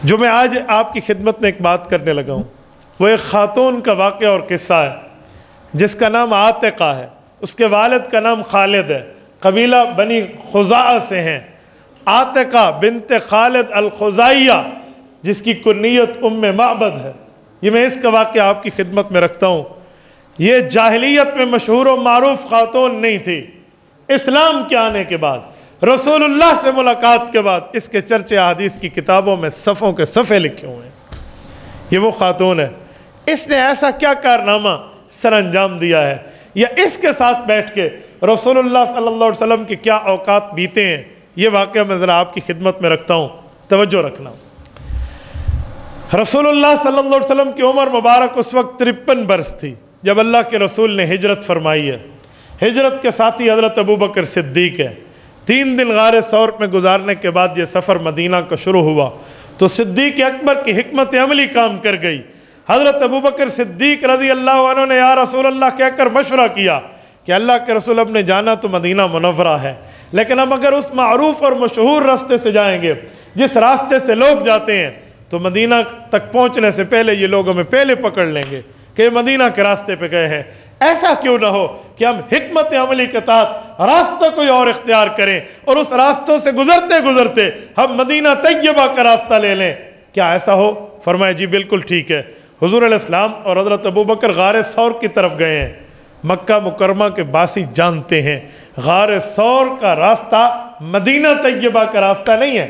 جو میں آج آپ کی خدمت میں ایک بات کرنے لگا ہوں وہ ایک خاتون کا واقعہ اور قصہ ہے جس کا نام عاتقہ ہے. اس کے والد کا نام خالد ہے. قبیلہ بنی خزاعہ سے ہیں. عاتقہ بنت خالد الخزاعیہ جس کی کنیت ام معبد ہے. یہ میں اس کا واقعہ آپ کی خدمت میں رکھتا ہوں. یہ جاہلیت میں مشہور و معروف خاتون نہیں تھی. اسلام کے آنے کے بعد رسول اللہ سے ملاقات کے بعد اس کے چرچے احادیث کی کتابوں میں صفوں کے صفحے لکھے ہوئے ہیں. یہ وہ خاتون ہے. اس نے ایسا کیا کارنامہ سر انجام دیا ہے یا اس کے ساتھ بیٹھ کے رسول اللہ صلی اللہ علیہ وسلم کے کیا اوقات بیتے ہیں، یہ واقعہ میں ذرا آپ کی خدمت میں رکھتا ہوں. توجہ رکھنا. رسول اللہ صلی اللہ علیہ وسلم کی عمر مبارک اس وقت 53 برس تھی جب اللہ کے رسول نے ہجرت فرمائی ہے. ہجرت کے ساتھی حضرت ابوبکر صدیق ہے. 3 دن غار ثور میں گزارنے کے بعد یہ سفر مدینہ کا شروع ہوا تو صدیق اکبر کی حکمت عملی کام کر گئی. حضرت ابوبکر صدیق رضی اللہ عنہ نے یا رسول اللہ کہہ کر مشورہ کیا کہ اللہ کے رسول اب نے جانا تو مدینہ منورہ ہے، لیکن ہم اگر اس معروف اور مشہور راستے سے جائیں گے جس راستے سے لوگ جاتے ہیں تو مدینہ تک پہنچنے سے پہلے یہ لوگ ہمیں پہلے پکڑ لیں گے کہ یہ مدینہ کے راستے پہ گئے ہیں. ایسا کیوں نہ ہو کہ ہم حکمت عملی کے تحت راستہ کوئی اور اختیار کریں اور اس راستوں سے گزرتے گزرتے ہم مدینہ طیبہ کا راستہ لے لیں. کیا ایسا ہو؟ فرمایا جی بالکل ٹھیک ہے. حضور علیہ السلام اور حضرت ابوبکر غار ثور کی طرف گئے ہیں. مکہ مکرمہ کے باسی جانتے ہیں غار ثور کا راستہ مدینہ طیبہ کا راستہ نہیں ہے.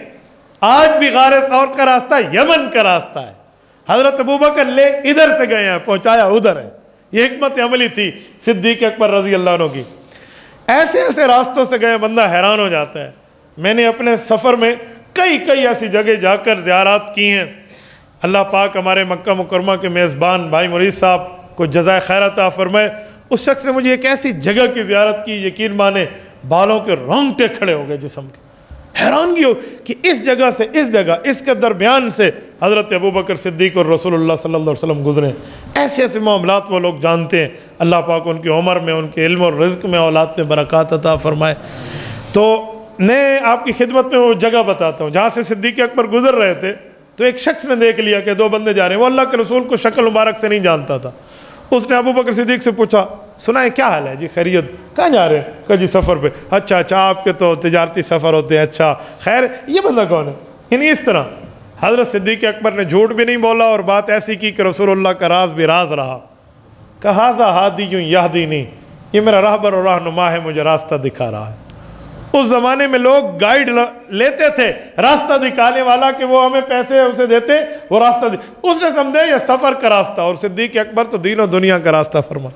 آج بھی غار ثور کا راستہ یمن کا راستہ ہے. حضرت ابوبکر لے ادھر سے گئے ہیں، پہنچایا ادھر ہے. یہ حکمت عملی تھی صدیق اکبر رضی اللہ عنہ کی. ایسے ایسے راستوں سے گئے بندہ حیران ہو جاتا ہے. میں نے اپنے سفر میں کئی ایسی جگہ جا کر زیارات کی ہیں. اللہ پاک ہمارے مکہ مکرمہ کے میزبان بھائی مرید صاحب کو جزائے خیر عطا فرمائے. اس شخص نے مجھے ایک ایسی جگہ کی زیارت کی، یقین مانے بالوں کے رونگٹے کھڑے ہو گئے جسم کے. حیرانگی ہو کہ اس جگہ سے اس جگہ اس کے درمیان سے حضرت ابوبکر صدیق اور رسول اللہ صلی اللہ علیہ وسلم گزرے. ایسے ایسے معاملات وہ لوگ جانتے ہیں. اللہ پاک ان کی عمر میں، ان کے علم اور رزق میں، اولاد میں برکات عطا فرمائے. تو میں آپ کی خدمت میں وہ جگہ بتاتا ہوں جہاں سے صدیق اکبر گزر رہے تھے تو ایک شخص نے دیکھ لیا کہ 2 بندے جا رہے ہیں. وہ اللہ کے رسول کو شکل مبارک سے نہیں جانتا تھا. اس نے ابوبکر صدیق سے پوچھا سنا ہے کیا حال ہے جی، خیریت؟ کہاں جا رہے ہیں؟ کہا جی سفر پہ. اچھا آپ کے تو تجارتی سفر ہوتے ہیں. اچھا خیر یہ بندہ کون ہے؟ یعنی اس طرح حضرت صدیق اکبر نے جھوٹ بھی نہیں بولا اور بات ایسی کی کہ رسول اللہ کا راز بھی راز رہا. کہا ھذا ہادی یہدینی، یہ میرا راہبر اور رہنما ہے، مجھے راستہ دکھا رہا ہے. اس زمانے میں لوگ گائیڈ لیتے تھے راستہ دکھانے والا کہ وہ ہمیں پیسے اسے دیتے، وہ راستہ اس نے سمجھے یہ سفر کا راستہ. اور صدیق اکبر تو دین و دنیا کا راستہ فرما،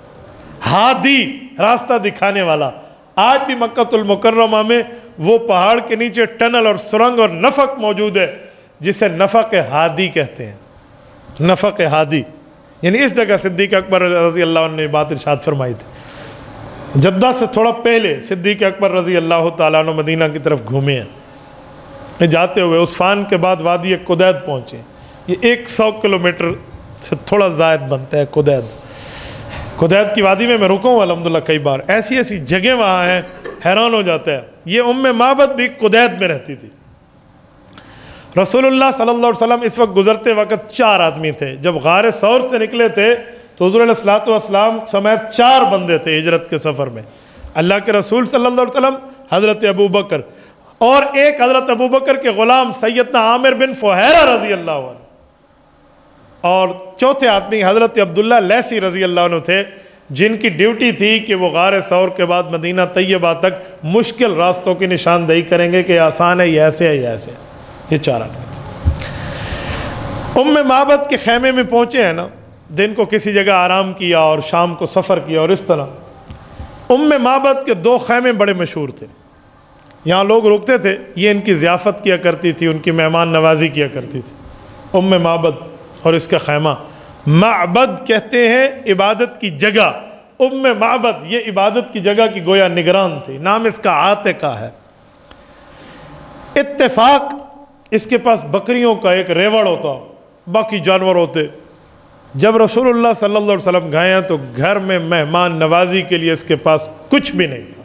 ہادی راستہ دکھانے والا. آج بھی مکہ المکرمہ میں وہ پہاڑ کے نیچے ٹنل اور سرنگ اور نفق موجود ہے جسے نفق ہادی کہتے ہیں. نفق ہادی یعنی اس جگہ صدیق اکبر رضی اللہ عنہ نے بات ارشاد فرمائی تھی. جدہ سے تھوڑا پہلے صدیق اکبر رضی اللہ تعالیٰ عنہ مدینہ کی طرف گھومے ہیں. جاتے ہوئے عثفان کے بعد وادی قدید پہنچے. یہ 100 کلومیٹر سے تھوڑا زائد بنتا ہے قدید کی وادی میں رکا ہوں الحمدللہ کئی بار. ایسی جگہ وہاں ہیں حیران ہو جاتا ہے. یہ ام معبد بھی قدید میں رہتی تھی. رسول اللہ صلی اللہ علیہ وسلم اس وقت گزرتے وقت 4 آدمی تھے. جب غار ثور سے نکلے تھے تو حضور علیہ السلام سمیت 4 بندے تھے ہجرت کے سفر میں. اللہ کے رسول صلی اللہ علیہ وسلم، حضرت ابوبکر اور ایک حضرت ابوبکر کے غلام سیدنا عامر بن فہیرہ رضی اللہ عنہ، اور چوتھے آدمی حضرت عبداللہ لیثی رضی اللہ عنہ تھے جن کی ڈیوٹی تھی کہ وہ غار ثور کے بعد مدینہ طیبہ تک مشکل راستوں کی نشاندہی کریں گے کہ آسان ہے، یہ ایسے ہے، یہ ایسے ہے. یہ 4 آدمی تھے. ام معبد کے خیمے میں پہنچے ہیں نا، دن کو کسی جگہ آرام کیا اور شام کو سفر کیا. اور اس طرح ام معبد کے 2 خیمے بڑے مشہور تھے. یہاں لوگ رکتے تھے، یہ ان کی ضیافت کیا کرتی تھی، ان کی مہمان نوازی کیا کرتی تھی. ام معبد اور اس کا خیمہ. معبد کہتے ہیں عبادت کی جگہ. ام معبد یہ عبادت کی جگہ کی گویا نگران تھی. نام اس کا عاتقہ ہے. اتفاق اس کے پاس بکریوں کا ایک ریوڑ ہوتا، باقی جانور ہوتے. جب رسول اللہ صلی اللہ علیہ وسلم گئے ہیں تو گھر میں مہمان نوازی کے لیے اس کے پاس کچھ بھی نہیں تھا.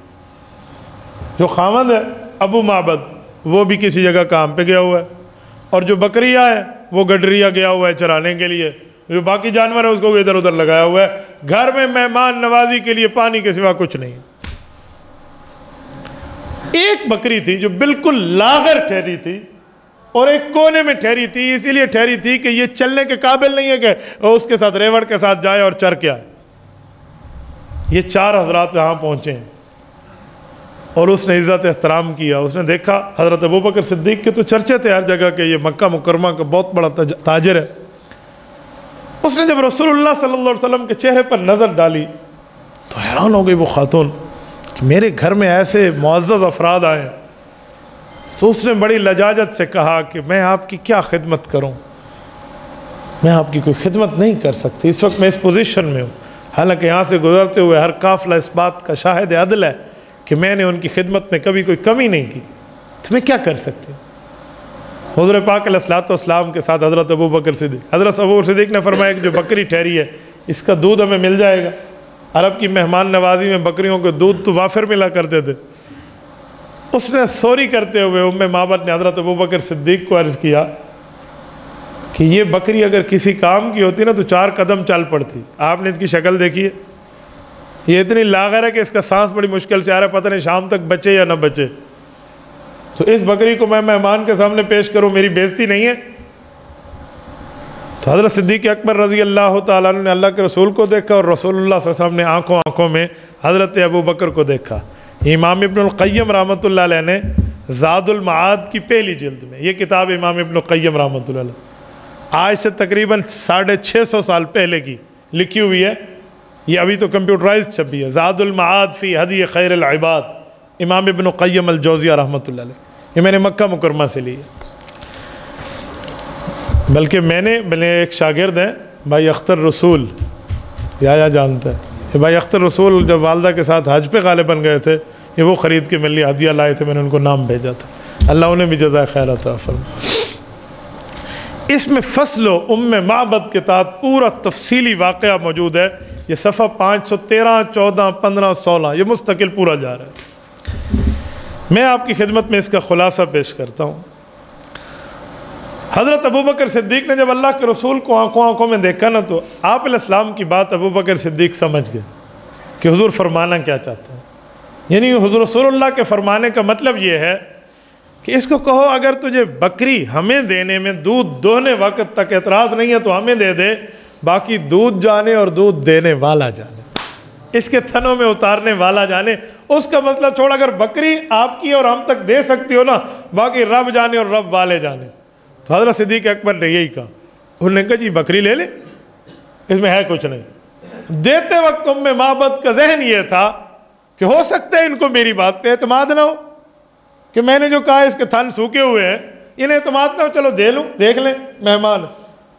جو خاوند ہے ابو معبد وہ بھی کسی جگہ کام پہ گیا ہوا ہے، اور جو بکریاں ہیں وہ گڈریا گیا ہوا ہے چرانے کے لیے، جو باقی جانور ہے اس کو ادھر ادھر لگایا ہوا ہے، گھر میں مہمان نوازی کے لیے پانی کے سوا کچھ نہیں۔ ایک بکری تھی جو بالکل لاغر ٹھہری تھی اور ایک کونے میں ٹھہری تھی، اسی لیے ٹھہری تھی کہ یہ چلنے کے قابل نہیں ہے کہ اس کے ساتھ ریوڑ کے ساتھ جائے اور چر کے آئے۔ یہ 4 حضرات جہاں پہنچے ہیں اور اس نے عزت احترام کیا، اس نے دیکھا حضرت ابوبکر صدیق کے تو چرچے تھے ہر جگہ کہ یہ مکہ مکرمہ کا بہت بڑا تاجر ہے۔ اس نے جب رسول اللہ صلی اللہ علیہ وسلم کے چہرے پر نظر ڈالی تو حیران ہو گئی وہ خاتون کہ میرے گھر میں ایسے معزز افراد آئے۔ تو اس نے بڑی لجاجت سے کہا کہ میں آپ کی کیا خدمت کروں، میں آپ کی کوئی خدمت نہیں کر سکتی، اس وقت میں اس پوزیشن میں ہوں، حالانکہ یہاں سے گزرتے ہوئے ہر قافلہ اس بات کا شاہد عدل ہے کہ میں نے ان کی خدمت میں کبھی کوئی کمی نہیں کی، تو میں کیا کر سکتی ہوں؟ حضور پاک علیہ الصلوۃ والسلام کے ساتھ حضرت ابوبکر صدیق نے فرمایا کہ جو بکری ٹھہری ہے اس کا دودھ ہمیں مل جائے گا۔ عرب کی مہمان نوازی میں بکریوں کے دودھ تو وافر ملا کرتے تھے۔ اس نے سوری کرتے ہوئے ام معبد نے حضرت ابوبکر صدیق کو عرض کیا کہ یہ بکری اگر کسی کام کی ہوتی نا تو 4 قدم چل پڑتی، آپ نے اس کی شکل دیکھی ہے، یہ اتنی لاغر ہے کہ اس کا سانس بڑی مشکل سے آ رہا ہے، پتہ نہیں شام تک بچے یا نہ بچے، تو اس بکری کو میں مہمان کے سامنے پیش کروں، میری بےزتی نہیں ہے؟ تو حضرت صدیق اکبر رضی اللہ تعالیٰ عنہ نے اللہ کے رسول کو دیکھا اور رسول اللہ صلی اللہ علیہ وسلم نے آنکھوں میں حضرت ابوبکر کو دیکھا۔ امام ابن القیم رحمۃ اللہ علیہ نے زاد المعاد کی پہلی جلد میں، یہ کتاب امام ابن القیم رحمۃ اللہ علیہ آج سے تقریباً 650 سال پہلے کی لکھی ہوئی ہے، یہ ابھی تو کمپیوٹرائز چھپی ہے، زاد المعاد فی ہدی خیر العباد، امام ابن القیم الجوزیہ رحمۃ اللہ علیہ، یہ میں نے مکہ مکرمہ سے لی ہے۔ بلکہ میرے ایک شاگرد ہیں بھائی اختر رسول، یا جانتا ہے کہ بھائی اختر رسول جب والدہ کے ساتھ حج پہ غالباً گئے تھے، یہ وہ خرید کے میرے لیے ہدیہ لائے تھے، میں نے ان کو نام بھیجا تھا، اللہ انہیں بھی جزائے خیر عطا فرمائے۔ اس میں فصل و ام معبد کے تحت پورا تفصیلی واقعہ موجود ہے، یہ صفحہ 513 14 15 16 یہ مستقل پورا جا رہا ہے۔ میں آپ کی خدمت میں اس کا خلاصہ پیش کرتا ہوں۔ حضرت ابوبکر صدیق نے جب اللہ کے رسول کو آنکھوں میں دیکھا نا تو آپ علیہ السلام کی بات ابوبکر صدیق سمجھ گئے کہ حضور فرمانا کیا چاہتے ہیں، یعنی حضور رسول اللہ کے فرمانے کا مطلب یہ ہے کہ اس کو کہو اگر تجھے بکری ہمیں دینے میں دودھ دوہنے وقت تک اعتراض نہیں ہے تو ہمیں دے دے، باقی دودھ جانے اور دودھ دینے والا جانے، اس کے تھنوں میں اتارنے والا جانے، اس کا مطلب چھوڑ، اگر بکری آپ کی اور ہم تک دے سکتی ہو نا، باقی رب جانے اور رب والے جانے۔ تو حضرت صدیق اکبر نے یہی کہا، انہوں نے کہا جی بکری لے لے، اس میں ہے کچھ نہیں۔ دیتے وقت ام معبد کا ذہن یہ تھا کہ ہو سکتا ہے ان کو میری بات پہ اعتماد نہ ہو، کہ میں نے جو کہا اس کے تھن سوکھے ہوئے ہیں، انہیں اعتماد نہ ہو، چلو دے لوں، دیکھ لیں مہمان۔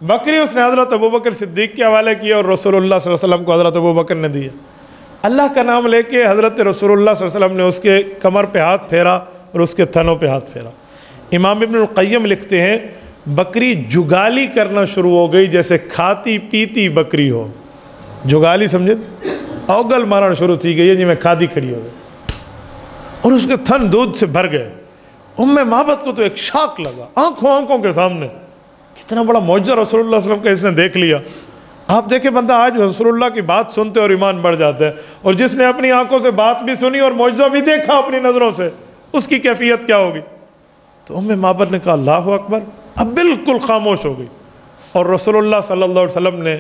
بکری اس نے حضرت ابوبکر صدیق کے حوالے کیا اور رسول اللہ صلی اللہ علیہ وسلم کو حضرت ابوبکر نے دیا۔ اللہ کا نام لے کے حضرت رسول اللہ صلی اللہ علیہ وسلم نے اس کے کمر پہ ہاتھ پھیرا اور اس کے تھنوں پہ ہاتھ پھیرا۔ امام ابن القیم لکھتے ہیں بکری جگالی کرنا شروع ہو گئی، جیسے کھاتی پیتی بکری ہو، جگالی سمجھے، اوگل مارنا شروع تھی گئی، جی میں کھادی کھڑی ہو گئی، اور اس کے تھن دودھ سے بھر گئے۔ ام معبد کو تو ایک شاک لگا، آنکھوں کے سامنے کتنا بڑا معجزہ رسول اللہ صلی اللہ علیہ وسلم کا اس نے دیکھ لیا۔ آپ دیکھیں بندہ آج رسول اللہ کی بات سنتے اور ایمان بڑھ جاتا ہے، اور جس نے اپنی آنکھوں سے بات بھی سنی اور معجزہ بھی دیکھا اپنی نظروں سے، اس کی کیفیت کیا ہوگی؟ تو ام معبد نے کہا اللہ اکبر، اب بالکل خاموش ہو گئی، اور رسول اللہ صلی اللہ علیہ وسلم نے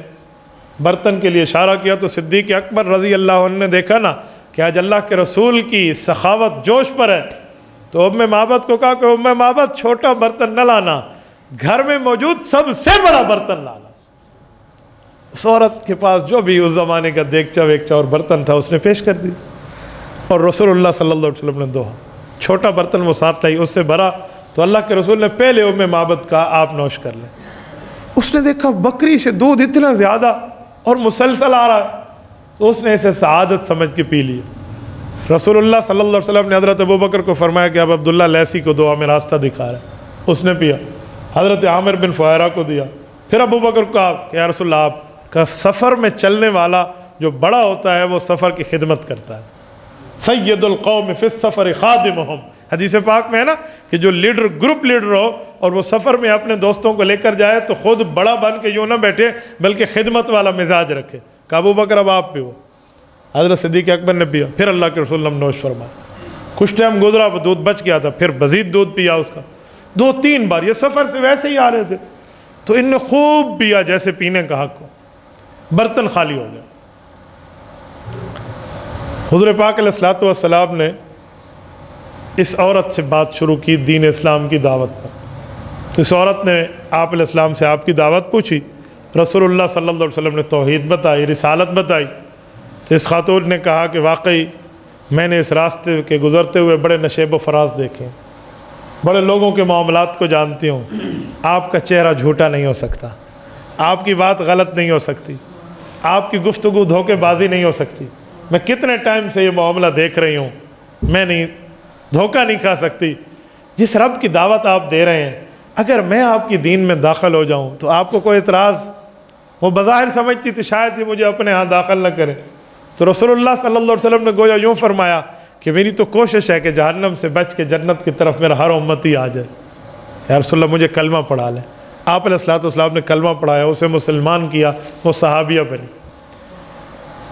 برتن کے لیے اشارہ کیا تو صدیق اکبر رضی اللہ عنہ نے دیکھا نا کہ آج اللہ کے رسول کی سخاوت جوش پر ہے، تو ام معبد کو کہا کہ ام معبد چھوٹا برتن نہ لانا، گھر میں موجود سب سے بڑا برتن لانا۔ اس عورت کے پاس جو بھی اس زمانے کا دیگچا ویگچا اور برتن تھا اس نے پیش کر دی، اور رسول اللہ صلی اللہ علیہ وسلم نے دوہا، چھوٹا برتن وہ ساتھ لائی، اس سے بھرا، تو اللہ کے رسول نے پہلے ام معبد کہا آپ نوش کر لیں۔ اس نے دیکھا بکری سے دودھ اتنا زیادہ اور مسلسل آ رہا ہے، تو اس نے اسے سعادت سمجھ کے پی لیا۔ رسول اللہ صلی اللہ علیہ وسلم نے حضرت ابوبکر کو فرمایا کہ اب عبداللہ لیسی کو دو، ہمیں راستہ دکھا رہا ہے، اس نے پیا۔ حضرت عامر بن فہیرہ کو دیا، پھر ابوبکر کو کہا کہ یا رسول اللہ، آپ کا سفر میں چلنے والا جو بڑا ہوتا ہے وہ سفر کی خدمت کرتا ہے، سید القوم فی السفر خادمہم، حدیث پاک میں ہے نا کہ جو لیڈر گروپ لیڈر ہو اور وہ سفر میں اپنے دوستوں کو لے کر جائے تو خود بڑا بن کے یوں نہ بیٹھے بلکہ خدمت والا مزاج رکھے. کہ ابو بکر اب آپ پہ ہو. حضرت صدیق اکبر نے پیا, پھر اللہ کے رسول نے نوش فرمایا. کچھ ٹائم گزرا, وہ دودھ بچ گیا تھا, پھر مزید دودھ پیا اس کا 2-3 بار. یہ سفر سے ویسے ہی آ رہے تھے تو ان نے خوب پیا جیسے پینے کا حق ہو. برتن خالی ہو گیا. حضور پاک علیہ الصلوۃ والسلام نے اس عورت سے بات شروع کی دین اسلام کی دعوت پر. تو اس عورت نے آپ علیہ السلام سے آپ کی دعوت پوچھی. رسول اللہ صلی اللہ علیہ وسلم نے توحید بتائی, رسالت بتائی. تو اس خاتون نے کہا کہ واقعی میں نے اس راستے کے گزرتے ہوئے بڑے نشیب و فراز دیکھے, بڑے لوگوں کے معاملات کو جانتی ہوں. آپ کا چہرہ جھوٹا نہیں ہو سکتا, آپ کی بات غلط نہیں ہو سکتی, آپ کی گفتگو دھوکے بازی نہیں ہو سکتی. میں کتنے ٹائم سے یہ معاملہ دیکھ رہی ہوں, میں نہیں دھوکہ نہیں کھا سکتی. جس رب کی دعوت آپ دے رہے ہیں, اگر میں آپ کی دین میں داخل ہو جاؤں تو آپ کو کوئی اعتراض؟ وہ بظاہر سمجھتی تھی شاید یہ مجھے اپنے ہاں داخل نہ کرے. تو رسول اللہ صلی اللہ علیہ وسلم نے گویا یوں فرمایا کہ میری تو کوشش ہے کہ جہنم سے بچ کے جنت کی طرف میرا ہر امتی آ جائے. یا رسول اللہ مجھے کلمہ پڑھا لیں. آپ علیہ الصلوۃ والسلام نے کلمہ پڑھایا, اسے مسلمان کیا, وہ صحابیہ بنی.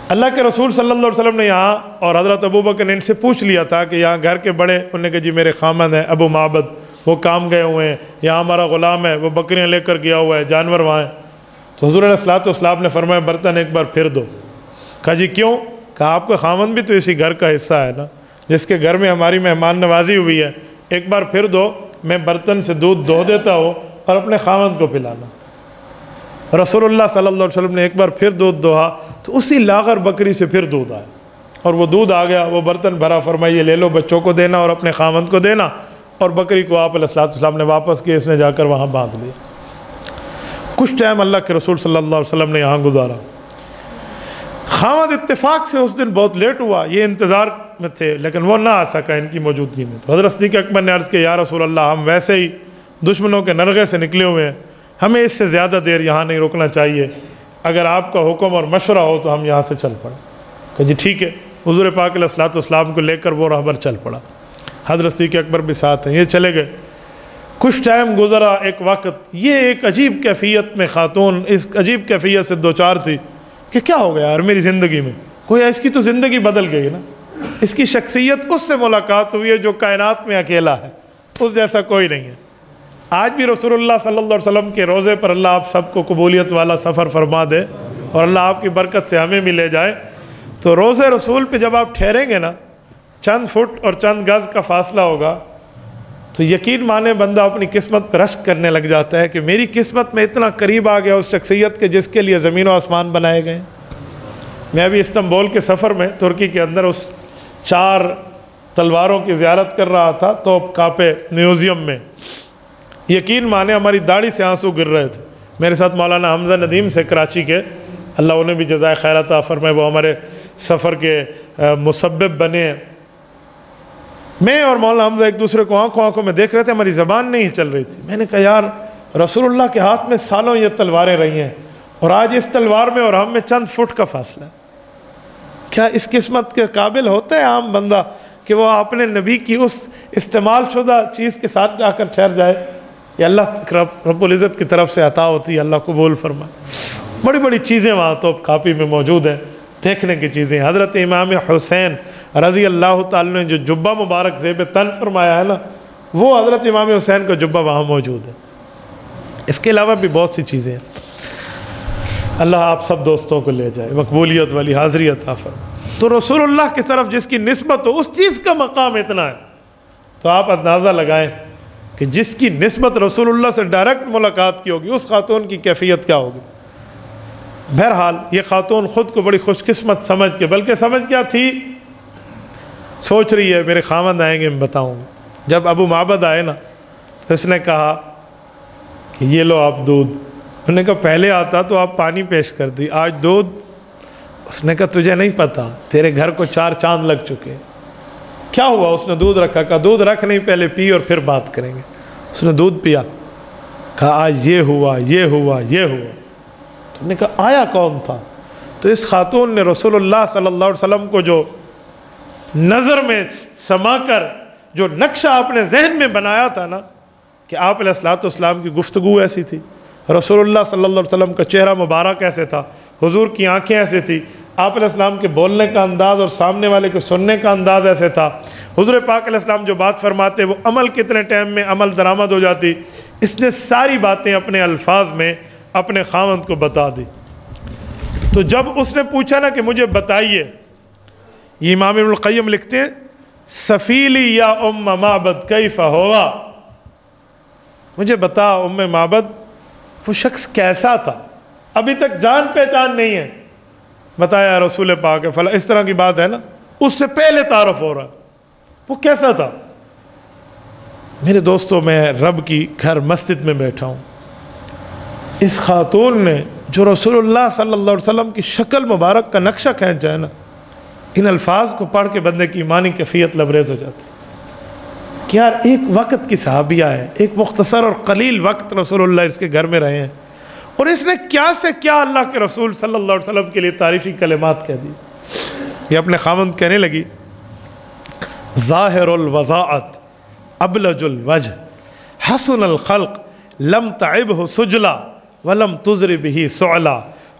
اللہ کے رسول صلی اللہ علیہ وسلم نے یہاں, اور حضرت ابو بکر نے ان سے پوچھ لیا تھا کہ یہاں گھر کے بڑے, انہوں نے کہا جی میرے خامد ہیں ابو معبد, وہ کام گئے ہوئے ہیں. یہاں ہمارا غلام ہے, وہ بکریاں لے کر گیا ہوا ہے, جانور وہاں ہیں. تو حضور علیہ الصلوۃ والسلام نے فرمایا برتن ایک بار پھر دو. کہا جی کیوں؟ کہا آپ کا خامد بھی تو اسی گھر کا حصہ ہے نا, جس کے گھر میں ہماری مہمان نوازی ہوئی ہے. ایک بار پھر دو, میں برتن سے دودھ دھو دیتا ہوں اور اپنے خامد کو پلانا. رسول اللہ صلی اللہ علیہ وسلم نے ایک بار پھر دودھ دوہا تو اسی لاغر بکری سے پھر دودھ آیا, اور وہ دودھ آ گیا, وہ برتن بھرا. فرمایا یہ لے لو, بچوں کو دینا اور اپنے خامد کو دینا. اور بکری کو آپ علیہ الصلوۃ والسلام نے واپس کیا, اس نے جا کر وہاں باندھ لیا. کچھ ٹائم اللہ کے رسول صلی اللہ علیہ وسلم نے یہاں گزارا. خامد اتفاق سے اس دن بہت لیٹ ہوا, یہ انتظار میں تھے لیکن وہ نہ آ سکا ان کی موجودگی میں. تو حضرت صدیق اکبر نے عرض کیا یا رسول اللہ, ہم ویسے ہی دشمنوں کے نرغے سے نکلے ہوئے ہیں, ہمیں اس سے زیادہ دیر یہاں نہیں رکنا چاہیے. اگر آپ کا حکم اور مشورہ ہو تو ہم یہاں سے چل پڑیں. کہ جی ٹھیک ہے. حضور پاک علیہ الصلوۃ والسلام کو لے کر وہ راہبر چل پڑا. حضرت صدیق اکبر بھی ساتھ ہیں, یہ چلے گئے. کچھ ٹائم گزرا, ایک وقت یہ ایک عجیب کیفیت میں خاتون اس عجیب کیفیت سے دوچار تھی کہ کیا ہو گیا یار میری زندگی میں, کوئی اس کی تو زندگی بدل گئی نا. اس کی شخصیت اس سے ملاقات ہوئی ہے جو کائنات میں اکیلا ہے, اس جیسا کوئی نہیں ہے. آج بھی رسول اللہ صلی اللہ علیہ وسلم کے روزے پر اللہ آپ سب کو قبولیت والا سفر فرما دے, اور اللہ آپ کی برکت سے ہمیں بھی لے جائے. تو روزے رسول پہ جب آپ ٹھہریں گے نا, چند فٹ اور چند گز کا فاصلہ ہوگا, تو یقین مانے بندہ اپنی قسمت پہ رشک کرنے لگ جاتا ہے کہ میری قسمت میں اتنا قریب آ گیا اس شخصیت کے جس کے لیے زمین و آسمان بنائے گئے. میں ابھی استنبول کے سفر میں ترکی کے اندر اس 4 تلواروں کی زیارت کر رہا تھا توپ کاپے میوزیم میں. یقین مانے ہماری داڑھی سے آنسو گر رہے تھے. میرے ساتھ مولانا حمزہ ندیم سے کراچی کے, اللہ انہیں بھی جزائے خیر عطا فرمائے, وہ ہمارے سفر کے مسبب بنے ہیں. میں اور مولانا حمزہ ایک دوسرے کو آنکھوں میں دیکھ رہے تھے, ہماری زبان نہیں چل رہی تھی. میں نے کہا یار رسول اللہ کے ہاتھ میں سالوں یہ تلواریں رہی ہیں, اور آج اس تلوار میں اور ہم میں چند فٹ کا فاصلہ ہے. کیا اس قسمت کے قابل ہوتا ہے عام بندہ کہ وہ اپنے نبی کی اس استعمال شدہ چیز کے ساتھ جا کر ٹھہر جائے؟ یہ اللہ رب العزت کی طرف سے عطا ہوتی ہے, اللہ قبول فرمائے. بڑی بڑی چیزیں وہاں توپ کاپی میں موجود ہیں, دیکھنے کی چیزیں. حضرت امام حسین رضی اللہ تعالیٰ نے جو جبہ مبارک زیب تن فرمایا ہے نا, وہ حضرت امام حسین کا جبہ وہاں موجود ہے. اس کے علاوہ بھی بہت سی چیزیں ہیں. اللہ آپ سب دوستوں کو لے جائے, مقبولیت والی حاضری عطا فرمائے. تو رسول اللہ کی طرف جس کی نسبت ہو, اس چیز کا مقام اتنا ہے. تو آپ اندازہ لگائیں کہ جس کی نسبت رسول اللہ سے ڈائریکٹ ملاقات کی ہوگی, اس خاتون کی کیفیت کیا ہوگی. بہرحال یہ خاتون خود کو بڑی خوش قسمت سمجھ کے, بلکہ سمجھ کیا تھی, سوچ رہی ہے میرے خامد آئیں گے میں بتاؤں گا. جب ابو معبد آئے نا, تو اس نے کہا کہ یہ لو آپ دودھ. انہوں نے کہا پہلے آتا تو آپ پانی پیش کر دی, آج دودھ. اس نے کہا تجھے نہیں پتا, تیرے گھر کو 4 چاند لگ چکے. کیا ہوا؟ اس نے دودھ رکھا. کہا دودھ رکھ نہیں, پہلے پی اور پھر بات کریں گے. اس نے دودھ پیا. کہا آج یہ ہوا, یہ ہوا, یہ ہوا. تو نے کہا آیا کون تھا؟ تو اس خاتون نے رسول اللہ صلی اللہ علیہ وسلم کو جو نظر میں سما کر جو نقشہ آپ نے ذہن میں بنایا تھا نا کہ آپ علیہ الصلوۃ والسلام کی گفتگو ایسی تھی، رسول اللہ صلی اللہ علیہ وسلم کا چہرہ مبارک ایسے تھا، حضور کی آنکھیں ایسے تھی، آپ علیہ السلام کے بولنے کا انداز اور سامنے والے کے سننے کا انداز ایسے تھا، حضور پاک علیہ السلام جو بات فرماتے وہ عمل کتنے ٹائم میں عمل درآمد ہو جاتی، اس نے ساری باتیں اپنے الفاظ میں اپنے خاوند کو بتا دی۔ تو جب اس نے پوچھا نا کہ مجھے بتائیے، یہ امام ابن القیم لکھتے ہیں سفیلی یا ام معبد کیف ہوا، مجھے بتا ام معبد وہ شخص کیسا تھا، ابھی تک جان پہچان نہیں ہے، بتایا رسول پاک ہے فلاں، اس طرح کی بات ہے نا، اس سے پہلے تعارف ہو رہا ہے، وہ کیسا تھا؟ میرے دوستوں میں رب کی گھر مسجد میں بیٹھا ہوں، اس خاتون نے جو رسول اللہ صلی اللہ علیہ وسلم کی شکل مبارک کا نقشہ کھینچا ہے نا، ان الفاظ کو پڑھ کے بندے کی ایمانی کیفیت لبریز ہو جاتی کہ یار ایک وقت کی صحابیہ ہے، ایک مختصر اور قلیل وقت رسول اللہ اس کے گھر میں رہے ہیں، اور اس نے کیا سے کیا اللہ کے رسول صلی اللہ علیہ وسلم کے لیے تعریفی کلمات کہہ دی۔ یہ اپنے خاوند کہنے لگی ظاہر الوضاعت ابلج الوجہ حسن الخلق لم تعبہ سجلا ولم تزر به سعلا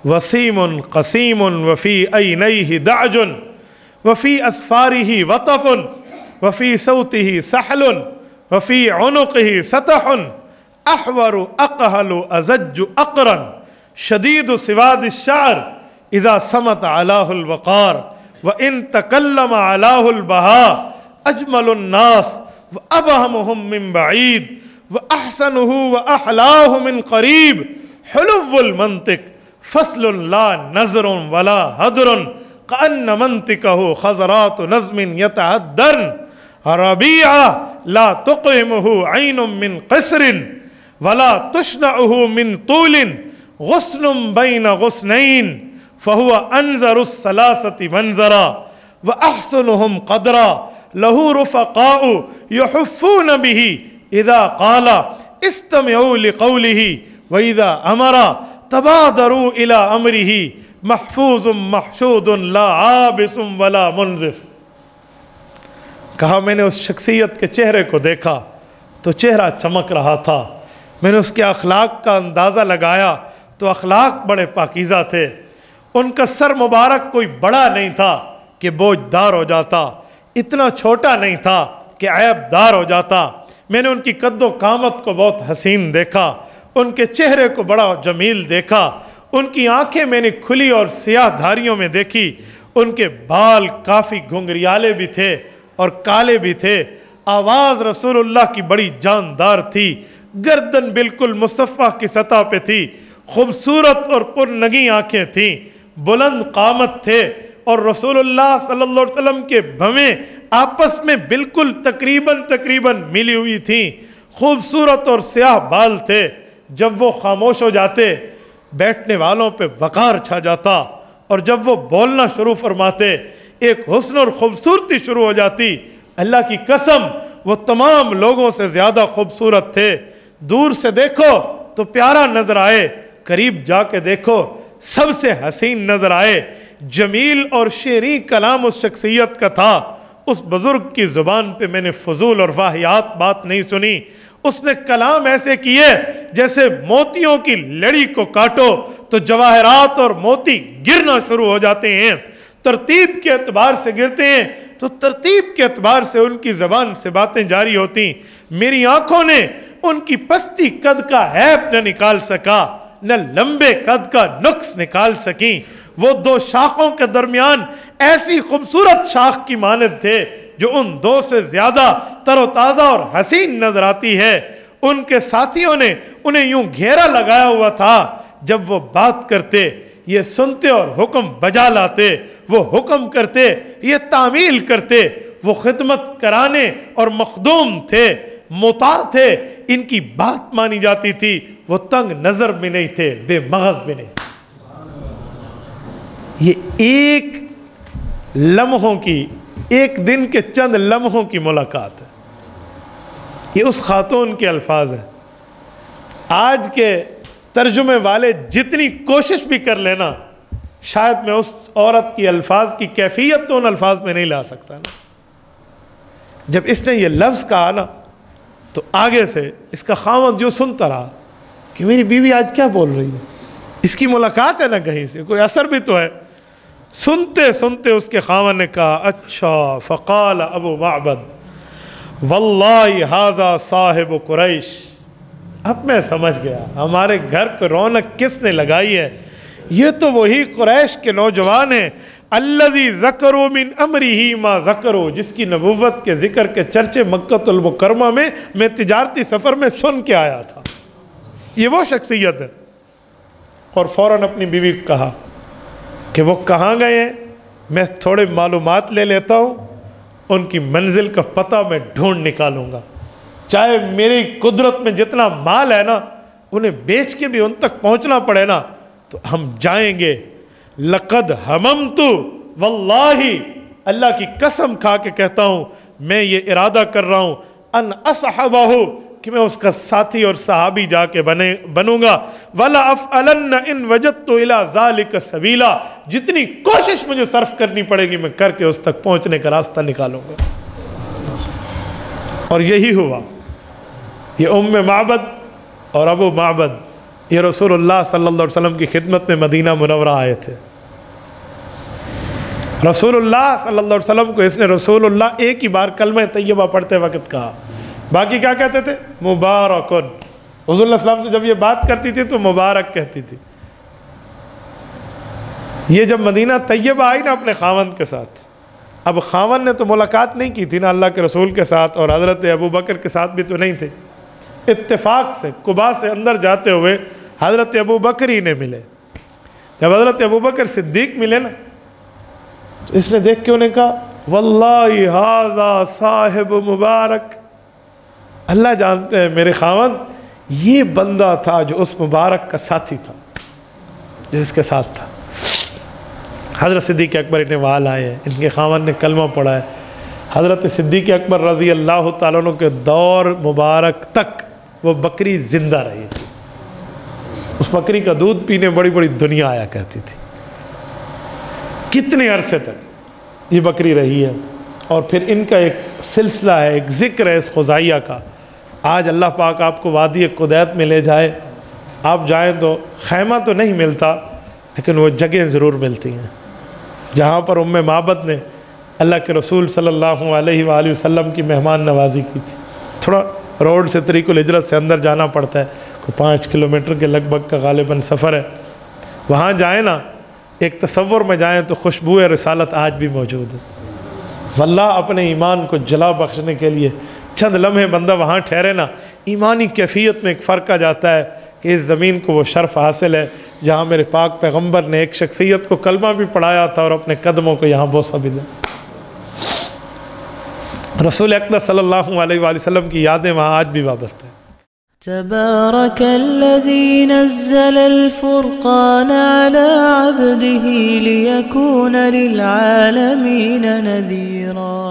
وسیم قسیم وفی عینیہ دعج وفی اسفارہ وطف وفی صوتہ سحل وفی عنقہ سطح احور اقہل ازج اقرن شدید سواد الشعر اذا سمت علاہ الوقار وان تکلم علاہ البہاء اجمل الناس وابہمہم من بعید واحسنہ واحلاہ من قریب حلو المنطق فصل لا نظر ولا حدر کأن منطقہ خضرات نظم یتعدرن ربیع لا تقیمہ عین من قصر ولا تشنعہ من طول غصن بین غصنین فہو انظر الثلاثة منظرا واحسنہم قدرا لہو رفقاء یحفون به اذا قال استمعوا لقولہ وَإِذَا أَمَرَ تَبَادَرُوا إِلَىٰ أَمْرِهِ محفوظ محشود لا عابس ولا منزف۔ کہا میں نے اس شخصیت کے چہرے کو دیکھا تو چہرہ چمک رہا تھا، میں نے اس کے اخلاق کا اندازہ لگایا تو اخلاق بڑے پاکیزہ تھے، ان کا سر مبارک کوئی بڑا نہیں تھا کہ بوجھ دار ہو جاتا، اتنا چھوٹا نہیں تھا کہ عیب دار ہو جاتا، میں نے ان کی قد و قامت کو بہت حسین دیکھا، ان کے چہرے کو بڑا جمیل دیکھا، ان کی آنکھیں میں نے کھلی اور سیاہ دھاریوں میں دیکھی، ان کے بال کافی گھنگریالے بھی تھے اور کالے بھی تھے، آواز رسول اللہ کی بڑی جاندار تھی، گردن بالکل مصفح کی سطح پہ تھی، خوبصورت اور پرنگی آنکھیں تھیں، بلند قامت تھے، اور رسول اللہ صلی اللہ علیہ وسلم کے بھویں آپس میں بالکل تقریباً ملی ہوئی تھیں، خوبصورت اور سیاہ بال تھے، جب وہ خاموش ہو جاتے بیٹھنے والوں پہ وقار چھا جاتا، اور جب وہ بولنا شروع فرماتے ایک حسن اور خوبصورتی شروع ہو جاتی، اللہ کی قسم وہ تمام لوگوں سے زیادہ خوبصورت تھے، دور سے دیکھو تو پیارا نظر آئے، قریب جا کے دیکھو سب سے حسین نظر آئے، جمیل اور شعری کلام اس شخصیت کا تھا، اس بزرگ کی زبان پہ میں نے فضول اور واہیات بات نہیں سنی، اس نے کلام ایسے کیے جیسے موتیوں کی لڑی کو کاٹو تو جواہرات اور موتی گرنا شروع ہو جاتے ہیں، ترتیب کے اعتبار سے گرتے ہیں تو ترتیب کے اعتبار سے ان کی زبان سے باتیں جاری ہوتی، میری آنکھوں نے ان کی پستی قد کا عیب نہ نکال سکا، نہ لمبے قد کا نقص نکال سکیں، وہ دو شاخوں کے درمیان ایسی خوبصورت شاخ کی مانند تھے جو ان دو سے زیادہ تر و تازہ اور حسین نظر آتی ہے، ان کے ساتھیوں نے انہیں یوں گھیرا لگایا ہوا تھا، جب وہ بات کرتے یہ سنتے اور حکم بجا لاتے، وہ حکم کرتے یہ تعمیل کرتے، وہ خدمت کرانے اور مخدوم تھے، مطاع تھے، ان کی بات مانی جاتی تھی، وہ تنگ نظر بھی نہیں تھے، بے مغز بھی نہیں۔ یہ ایک لمحوں کی، ایک دن کے چند لمحوں کی ملاقات ہے، یہ اس خاتون کے الفاظ ہیں۔ آج کے ترجمے والے جتنی کوشش بھی کر لینا، شاید میں اس عورت کی الفاظ کی کیفیت تو ان الفاظ میں نہیں لا سکتا نا، جب اس نے یہ لفظ کہا نا تو آگے سے اس کا خاوند جو سنتا رہا کہ میری بیوی آج کیا بول رہی ہے، اس کی ملاقات ہے نا کہیں سے، کوئی اثر بھی تو ہے۔ سنتے سنتے اس کے خاوند نے کہا اچھا، فقال ابو معبد واللہ ھذا صاحب قریش، اب میں سمجھ گیا ہمارے گھر کو رونق کس نے لگائی ہے، یہ تو وہی قریش کے نوجوان ہیں، الذی ذکروا من امرہ ما ذکروا، جس کی نبوت کے ذکر کے چرچے مکۃ المکرمہ میں تجارتی سفر میں سن کے آیا تھا، یہ وہ شخصیت ہے۔ اور فوراً اپنی بیوی کو کہا کہ وہ کہاں گئے ہیں، میں تھوڑے معلومات لے لیتا ہوں، ان کی منزل کا پتہ میں ڈھونڈ نکالوں گا، چاہے میری قدرت میں جتنا مال ہے نا انہیں بیچ کے بھی ان تک پہنچنا پڑے نا تو ہم جائیں گے۔ لقد ہممت واللہ، اللہ کی قسم کھا کے کہتا ہوں میں یہ ارادہ کر رہا ہوں، ان اصحبہ، کہ میں اس کا ساتھی اور صحابی جا کے بنوں گا، ولا افعلن ان وجدت الى ذلک سبیلا، جتنی کوشش مجھے صرف کرنی پڑے گی میں کر کے اس تک پہنچنے کا راستہ نکالوں گا۔ اور یہی ہوا، یہ ام معبد اور ابو معبد یہ رسول اللہ صلی اللہ علیہ وسلم کی خدمت میں مدینہ منورہ آئے تھے۔ رسول اللہ صلی اللہ علیہ وسلم کو اس نے رسول اللہ ایک ہی بار کلمہ طیبہ پڑھتے وقت کہا، باقی کیا کہتے تھے؟ مبارکن۔ رسول اللہ صلی اللہ علیہ وسلم سے جب یہ بات کرتی تھی تو مبارک کہتی تھی۔ یہ جب مدینہ طیبہ آئی نا اپنے خاوند کے ساتھ، اب خاوند نے تو ملاقات نہیں کی تھی نا اللہ کے رسول کے ساتھ، اور حضرت ابو بکر کے ساتھ بھی تو نہیں تھے، اتفاق سے قباء سے اندر جاتے ہوئے حضرت ابو بکر ہی نے ملے۔ جب حضرت ابو بکر صدیق ملے نا تو اس نے دیکھ کے انہیں کہا واللہ ھذا صاحب مبارک، اللہ جانتے ہیں میرے خاوند یہ بندہ تھا جو اس مبارک کا ساتھی تھا، جو اس کے ساتھ تھا۔ حضرت صدیق اکبر انہیں وہاں لائے ہیں، ان کے خاوند نے کلمہ پڑھا ہے۔ حضرت صدیق اکبر رضی اللہ تعالیٰ عنہ کے دور مبارک تک وہ بکری زندہ رہی تھی، اس بکری کا دودھ پینے بڑی بڑی دنیا آیا کرتی تھی، کتنے عرصے تک یہ بکری رہی ہے۔ اور پھر ان کا ایک سلسلہ ہے، ایک ذکر ہے اس خزائیہ کا۔ آج اللہ پاک آپ کو وادی قدیت میں لے جائے، آپ جائیں تو خیمہ تو نہیں ملتا لیکن وہ جگہیں ضرور ملتی ہیں جہاں پر ام معبد نے اللہ کے رسول صلی اللہ علیہ وآلہ وسلم کی مہمان نوازی کی تھی۔ تھوڑا روڈ سے طریق الہجرت سے اندر جانا پڑتا ہے، کوئی 5 کلومیٹر کے لگ بھگ کا غالباً سفر ہے۔ وہاں جائیں نا، ایک تصور میں جائیں تو خوشبو رسالت آج بھی موجود ہے۔ واللہ اپنے ایمان کو جلا بخشنے کے لیے چند لمحے بندہ وہاں ٹھہرے نا، ایمانی کیفیت میں ایک فرق آ جاتا ہے کہ اس زمین کو وہ شرف حاصل ہے جہاں میرے پاک پیغمبر نے ایک شخصیت کو کلمہ بھی پڑھایا تھا اور اپنے قدموں کو یہاں بوسہ بھی دیا۔ رسول اقدس صلی اللہ علیہ وآلہ وسلم کی یادیں وہاں آج بھی وابستہ ہیں۔ تبارك الذي نزل الفرقان على عبده ليكون للعالمين نذيرا